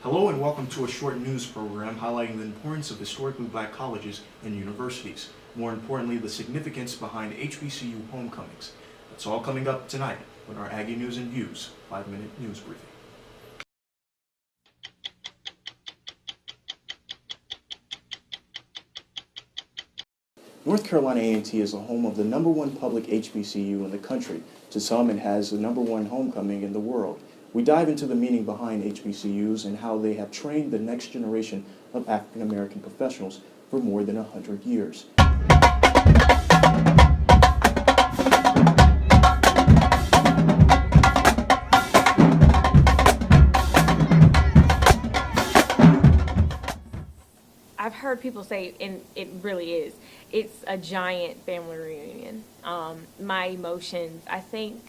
Hello and welcome to a short news program highlighting the importance of historically black colleges and universities. More importantly, the significance behind HBCU homecomings. That's all coming up tonight with our Aggie News and Views 5-minute news briefing. North Carolina A&T is the home of the #1 public HBCU in the country. To some, it has the #1 homecoming in the world. We dive into the meaning behind HBCUs and how they have trained the next generation of African American professionals for more than 100 years. I've heard people say, and it really is, it's a giant family reunion. My emotions, I think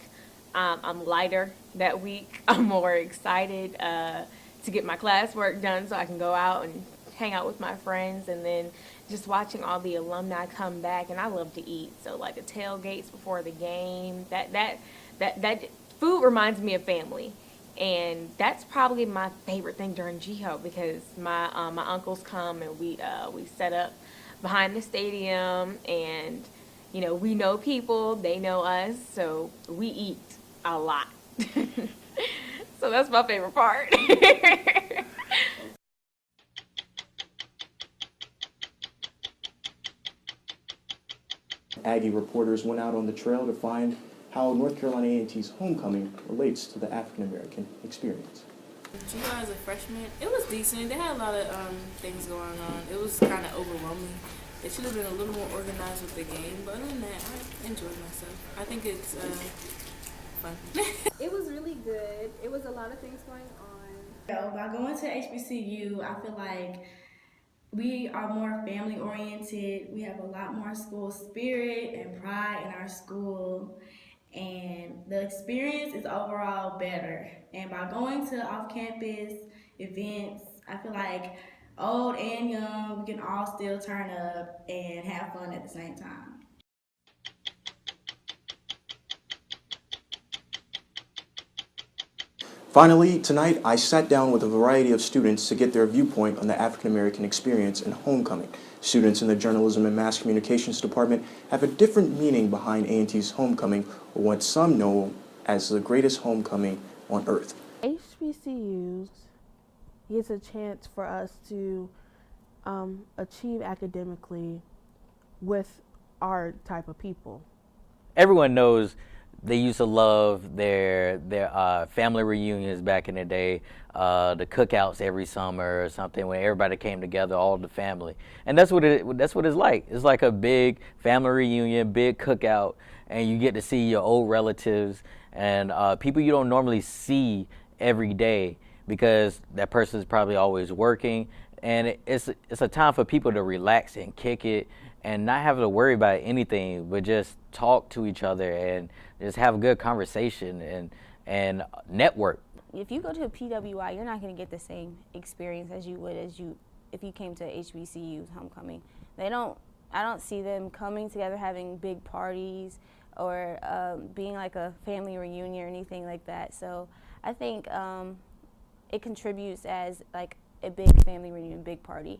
I'm lighter that week. I'm more excited to get my classwork done so I can go out and hang out with my friends, and then just watching all the alumni come back. And I love to eat, so like the tailgates before the game, that food reminds me of family. And that's probably my favorite thing during GHO, because my uncles come and we set up behind the stadium, and we know people, they know us, so we eat a lot. So that's my favorite part. Aggie reporters went out on the trail to find how North Carolina A&T's homecoming relates to the African American experience. GHO as a freshman, it was decent. They had a lot of things going on. It was kind of overwhelming. They should have been a little more organized with the game, but other than that, I enjoyed myself. I think it's fun. It was really good. It was a lot of things going on. By going to HBCU, I feel like we are more family oriented. We have a lot more school spirit and pride in our school, and the experience is overall better. And by going to off-campus events, I feel like old and young, we can all still turn up and have fun at the same time. Finally, tonight I sat down with a variety of students to get their viewpoint on the African American experience and homecoming. Students in the Journalism and Mass Communications Department have a different meaning behind A&T's homecoming, or what some know as the greatest homecoming on earth. HBCUs gives a chance for us to achieve academically with our type of people. Everyone knows they used to love their family reunions back in the day, the cookouts every summer or something, when everybody came together, all the family. And that's what it's like. It's like a big family reunion, big cookout, and you get to see your old relatives and people you don't normally see every day, because that person is probably always working. And it's a time for people to relax and kick it and not have to worry about anything, but just talk to each other and just have a good conversation and network. If you go to a PWI, you're not going to get the same experience as you would if you came to HBCU's homecoming. I don't see them coming together, having big parties, or being like a family reunion or anything like that. So I think it contributes as like a big family reunion, big party.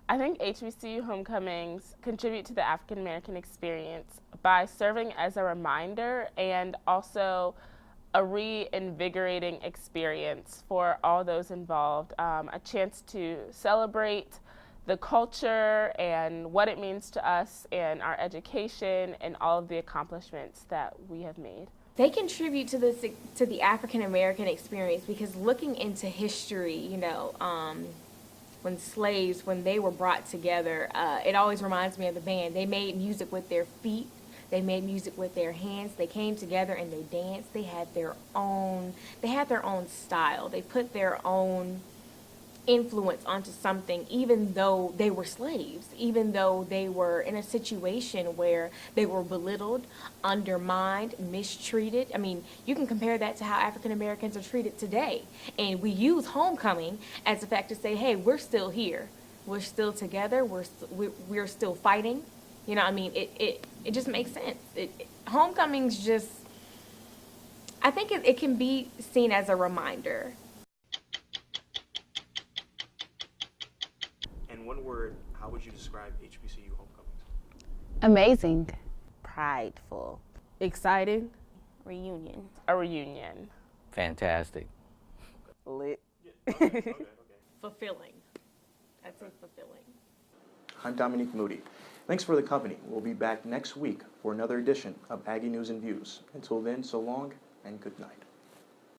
I think HBCU homecomings contribute to the African American experience by serving as a reminder and also a reinvigorating experience for all those involved, a chance to celebrate the culture and what it means to us and our education and all of the accomplishments that we have made. They contribute to the African American experience, because looking into history, when they were brought together, it always reminds me of the band. They made music with their feet. They made music with their hands. They came together and they danced. They had their own style. They put their own influence onto something, even though they were slaves, even though they were in a situation where they were belittled, undermined, mistreated. I mean, you can compare that to how African Americans are treated today. And we use homecoming as a fact to say, hey, we're still here. We're still together. We're still fighting. It just makes sense. Homecoming's just, I think it can be seen as a reminder. in one word, how would you describe HBCU homecomings? Amazing. Prideful. Exciting. Reunion. A reunion. Fantastic. Lit. Okay. Fulfilling. I'd say fulfilling. I'm Dominique Moody. Thanks for the company. We'll be back next week for another edition of Aggie News and Views. Until then, so long and good night.